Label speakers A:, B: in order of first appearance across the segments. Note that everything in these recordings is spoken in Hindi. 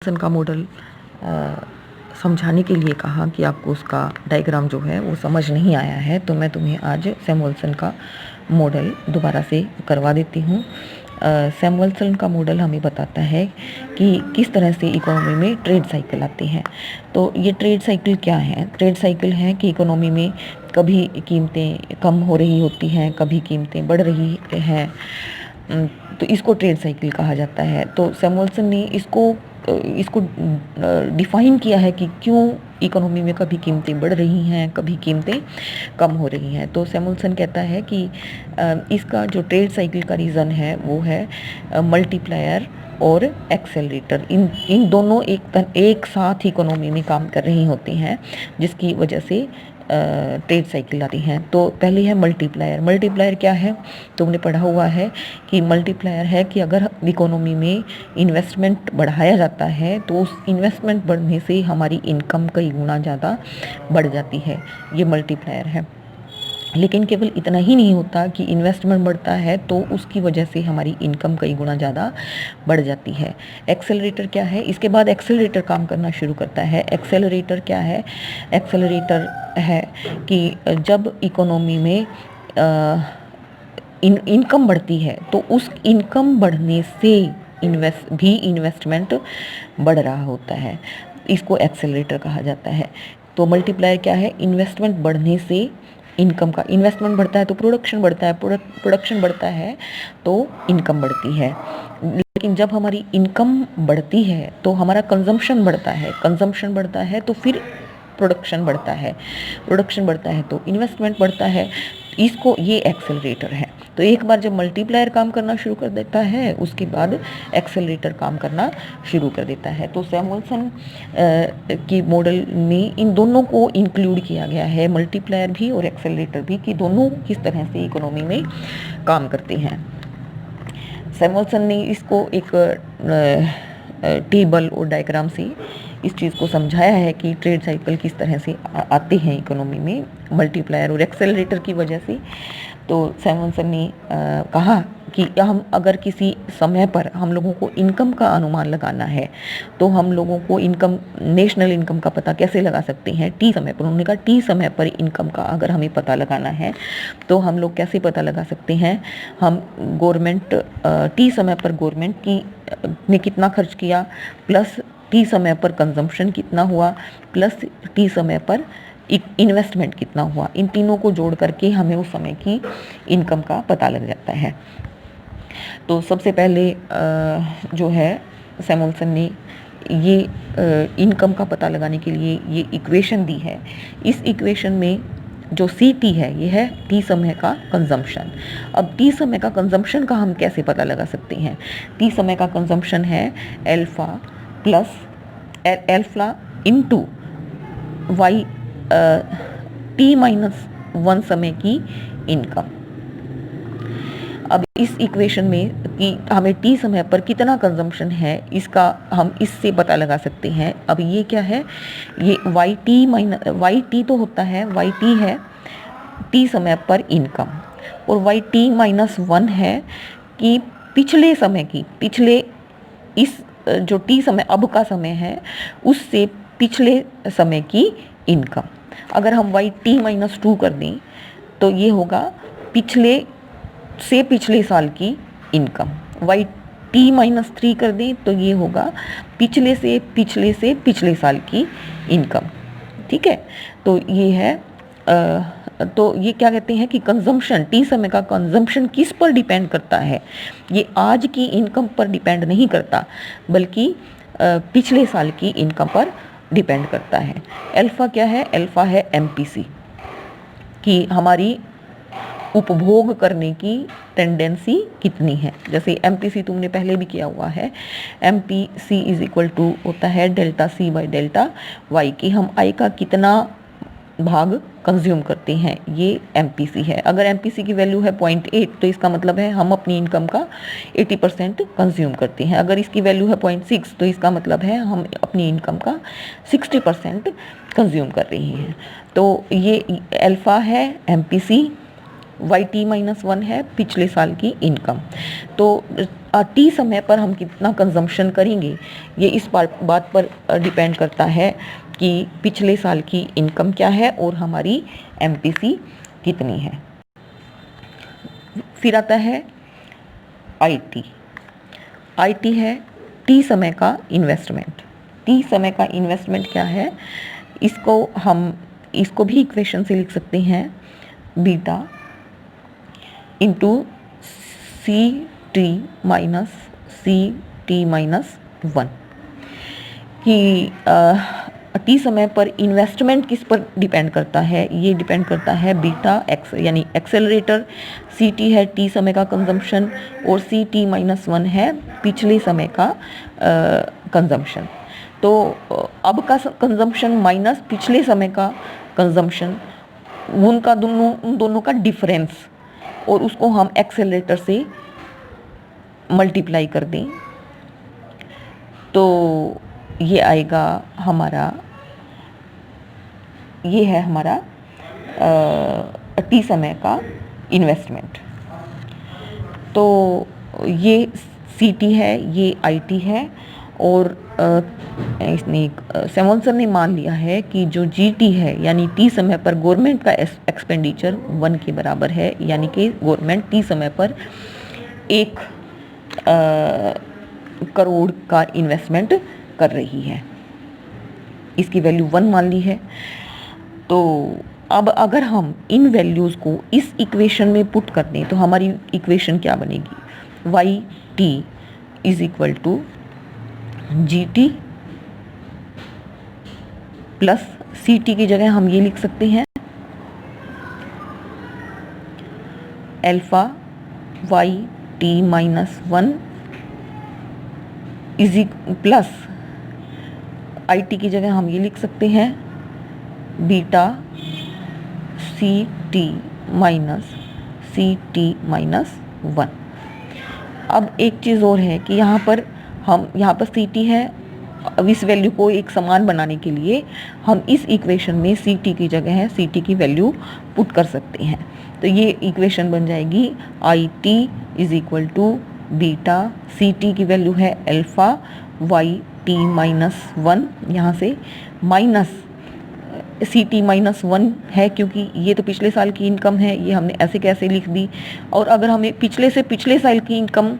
A: सैमुअल्सन का मॉडल समझाने के लिए कहा कि आपको उसका डायग्राम जो है वो समझ नहीं आया है, तो मैं तुम्हें आज सैमुअल्सन का मॉडल दोबारा से करवा देती हूँ। सैमुअल्सन का मॉडल हमें बताता है कि किस तरह से इकोनॉमी में ट्रेड साइकिल आती हैं। तो ये ट्रेड साइकिल क्या है? ट्रेड साइकिल है कि इकोनॉमी में कभी कीमतें कम हो रही होती हैं, कभी कीमतें बढ़ रही हैं, तो इसको ट्रेड साइकिल कहा जाता है। तो सैमुअल्सन ने इसको डिफ़ाइन किया है कि क्यों इकोनॉमी में कभी कीमतें बढ़ रही हैं, कभी कीमतें कम हो रही हैं। तो सैमुअल्सन कहता है कि इसका जो ट्रेड साइकिल का रीज़न है वो है मल्टीप्लायर और एक्सेलरेटर। इन दोनों एक साथ इकोनॉमी में काम कर रही होती हैं, जिसकी वजह से ट्रेड साइकिल आती हैं। तो पहली है मल्टीप्लायर। मल्टीप्लायर क्या है? तुमने पढ़ा हुआ है कि मल्टीप्लायर है कि अगर इकोनॉमी में इन्वेस्टमेंट बढ़ाया जाता है तो उस इन्वेस्टमेंट बढ़ने से हमारी इनकम कई गुना ज़्यादा बढ़ जाती है, ये मल्टीप्लायर है। लेकिन केवल इतना ही नहीं होता कि इन्वेस्टमेंट बढ़ता है तो उसकी वजह से हमारी इनकम कई गुना ज़्यादा बढ़ जाती है। एक्सेलरेटर क्या है? इसके बाद एक्सेलरेटर काम करना शुरू करता है। एक्सेलरेटर क्या है? एक्सेलरेटर है कि जब इकोनॉमी में इनकम बढ़ती है तो उस इनकम बढ़ने से इन्वेस्टमेंट बढ़ रहा होता है, इसको एक्सेलरेटर कहा जाता है। तो मल्टीप्लायर क्या है? इन्वेस्टमेंट बढ़ने से इनकम का, इन्वेस्टमेंट बढ़ता है तो प्रोडक्शन बढ़ता है, प्रोडक्शन बढ़ता है तो इनकम बढ़ती है। लेकिन जब हमारी इनकम बढ़ती है तो हमारा कंजम्पशन बढ़ता है, कंजम्पशन बढ़ता है तो फिर प्रोडक्शन बढ़ता है, प्रोडक्शन बढ़ता है तो इन्वेस्टमेंट बढ़ता है। इसको, ये एक्सेलरेटर है। तो एक बार जब मल्टीप्लायर काम करना शुरू कर देता है उसके बाद एक्सेलरेटर काम करना शुरू कर देता है। तो सैमुअल्सन की मॉडल में इन दोनों को इंक्लूड किया गया है, मल्टीप्लायर भी और एक्सेलरेटर भी, कि दोनों किस तरह से इकोनॉमी में काम करते हैं। सैमुअल्सन ने इसको एक टेबल और डायग्राम से इस चीज़ को समझाया है कि ट्रेड साइकिल किस तरह से आते हैं इकोनॉमी में मल्टीप्लायर और एक्सेलरेटर की वजह से। तो सैमुअल्सन ने कहा कि हम अगर किसी समय पर हम लोगों को इनकम का अनुमान लगाना है तो हम लोगों को नेशनल इनकम का पता कैसे लगा सकते हैं? टी समय पर। उन्होंने कहा टी समय पर इनकम का अगर हमें पता लगाना है तो हम लोग कैसे पता लगा सकते हैं? हम टी समय पर गवर्नमेंट ने कितना खर्च किया, प्लस टी समय पर कंजम्पशन कितना हुआ, प्लस टी समय पर इन्वेस्टमेंट कितना हुआ, इन तीनों को जोड़ करके हमें उस समय की इनकम का पता लग जाता है। तो सबसे पहले जो है सैमुअल्सन ने ये इनकम का पता लगाने के लिए ये इक्वेशन दी है। इस इक्वेशन में जो सी टी है ये है टी समय का कंजम्पशन। अब टी समय का कंजम्पशन का हम कैसे पता लगा सकते हैं? टी समय का कंजम्पशन है एल्फा इंटू वाई T-1 समय की इनकम। अब इस इक्वेशन में कि हमें टी समय पर कितना कंजम्पशन है इसका हम इससे पता लगा सकते हैं। अब ये क्या है? ये वाई टी तो होता है, वाई टी है टी समय पर इनकम, और वाई T-1 है कि पिछले समय की, इस जो टी समय अब का समय है उससे पिछले समय की इनकम। अगर हम YT-2 कर दें तो ये होगा पिछले साल की इनकम। YT-3 कर दें तो ये होगा पिछले साल की इनकम। ठीक है, तो ये है तो ये क्या कहते हैं कि कंजम्पशन, टी समय का कंजम्पशन किस पर डिपेंड करता है? ये आज की इनकम पर डिपेंड नहीं करता बल्कि पिछले साल की इनकम पर डिपेंड करता है। अल्फा क्या है? अल्फा है MPC, कि हमारी उपभोग करने की टेंडेंसी कितनी है। जैसे MPC तुमने पहले भी किया हुआ है, MPC इज इक्वल टू होता है delta C by delta Y, की हम आई का कितना भाग कंज्यूम करते हैं, ये MPC है। अगर MPC की वैल्यू है 0.8 तो इसका मतलब है हम अपनी इनकम का 80% कंज्यूम करते हैं। अगर इसकी वैल्यू है 0.6 तो इसका मतलब है हम अपनी इनकम का 60% कंज्यूम कर रही हैं। तो ये अल्फा है MPC, Y T minus one है पिछले साल की इनकम। तो टी समय पर हम कितना कंजम्पशन करेंगे ये इस बात पर डिपेंड करता है कि पिछले साल की इनकम क्या है और हमारी एमपीसी कितनी है। फिर आता है आईटी। आईटी है टी समय का इन्वेस्टमेंट। टी समय का इन्वेस्टमेंट क्या है, इसको भी इक्वेशन से लिख सकते हैं, beta into C T minus one, कि टी समय पर इन्वेस्टमेंट किस पर डिपेंड करता है, ये डिपेंड करता है बीटा एक्स यानी एक्सेलरेटर, सी टी है टी समय का कंजम्पशन और सी टी माइनस वन है पिछले समय का कंजम्पशन। तो अब का कंजम्पशन माइनस पिछले समय का कंजम्पशन, उन दोनों का डिफरेंस, और उसको हम एक्सेलरेटर से मल्टीप्लाई कर दें तो ये आएगा हमारा, ये है हमारा टी समय का इन्वेस्टमेंट। तो ये सी टी है, ये आई टी है, और इसने सैमुअल्सन ने मान लिया है कि जो जी टी है यानी टी समय पर गवर्नमेंट का एक्सपेंडिचर 1 के बराबर है, यानी कि गवर्नमेंट टी समय पर 1 करोड़ का इन्वेस्टमेंट कर रही है, इसकी वैल्यू 1 मान ली है। तो अब अगर हम इन वैल्यूज़ को इस इक्वेशन में पुट कर दें तो हमारी इक्वेशन क्या बनेगी, Y T is equal to G T plus C T की जगह हम ये लिख सकते हैं alpha Y T minus one is plus I T की जगह हम ये लिख सकते हैं beta C T minus one. अब एक चीज़ और है कि यहाँ पर सी टी है, अब इस वैल्यू को एक समान बनाने के लिए हम इस इक्वेशन में सी टी की जगह है सी टी की वैल्यू पुट कर सकते हैं। तो ये इक्वेशन बन जाएगी I T is equal to beta, C T की वैल्यू है alpha Y T minus one, यहाँ से minus C T minus one है क्योंकि ये तो पिछले साल की इनकम है, ये हमने ऐसे कैसे लिख दी। और अगर हमें पिछले साल की इनकम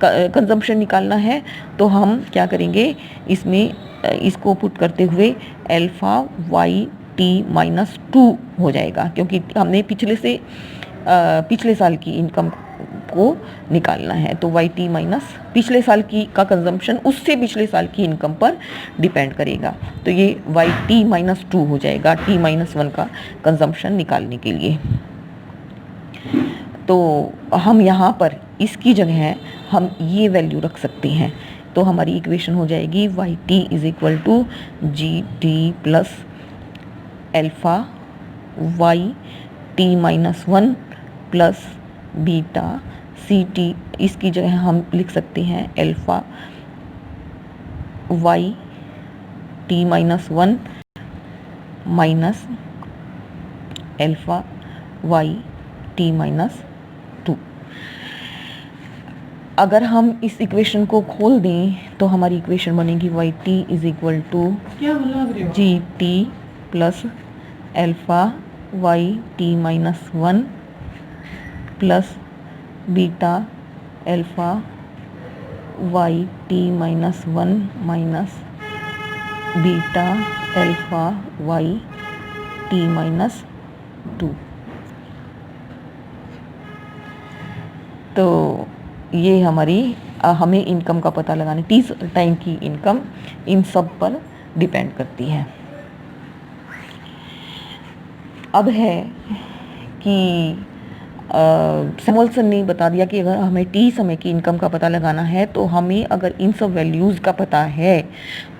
A: कंजम्पशन निकालना है तो हम क्या करेंगे, इसको पुट करते हुए alpha Y T minus two हो जाएगा, क्योंकि हमने पिछले साल की इनकम को निकालना है। तो वाई टी माइनस पिछले साल का कंजम्पशन उससे पिछले साल की इनकम पर डिपेंड करेगा, तो ये वाई टी माइनस टू हो जाएगा टी माइनस वन का कंजम्पशन निकालने के लिए। तो हम यहाँ पर इसकी जगह हम ये वैल्यू रख सकते हैं, तो हमारी इक्वेशन हो जाएगी Y T is equal to G T plus alpha Y T minus one plus beta C T, इसकी जगह हम लिख सकते हैं alpha Y T minus one minus alpha Y T minus two. अगर हम इस इक्वेशन को खोल दें तो हमारी इक्वेशन बनेगी Y T is equal to G T plus alpha Y T minus one plus beta alpha Y T minus one minus beta alpha Y T minus two. तो ये हमें इनकम का पता लगाने, 30 टाइम की इनकम इन सब पर डिपेंड करती है। अब है कि सैमुअल्सन ने बता दिया कि अगर हमें टी समय की इनकम का पता लगाना है तो हमें अगर इन सब वैल्यूज़ का पता है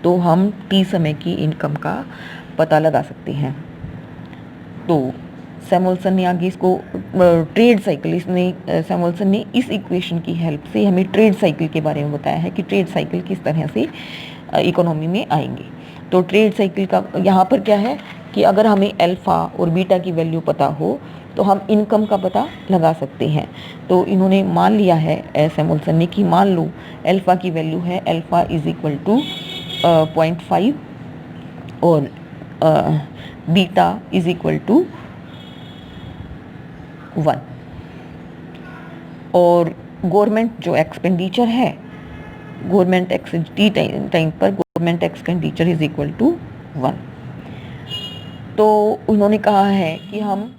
A: तो हम टी समय की इनकम का पता लगा सकते हैं। तो सैमुअल्सन ने आगे इसको ट्रेड साइकिल, सैमुअल्सन ने इस इक्वेशन की हेल्प से हमें ट्रेड साइकिल के बारे में बताया है कि ट्रेड साइकिल किस तरह से इकोनॉमी में आएंगे। तो ट्रेड साइकिल का यहाँ पर क्या है कि अगर हमें अल्फ़ा और बीटा की वैल्यू पता हो तो हम इनकम का पता लगा सकते हैं। तो इन्होंने मान लिया है सैमुअलसन ने कि मान लो अल्फ़ा की वैल्यू है अल्फ़ा इज इक्वल टू 0.5 और बीटा इज इक्वल टू 1 और गवर्नमेंट जो एक्सपेंडिचर है गवर्नमेंट टाइम पर government expenditure is equal to 1। तो उन्होंने कहा है कि हम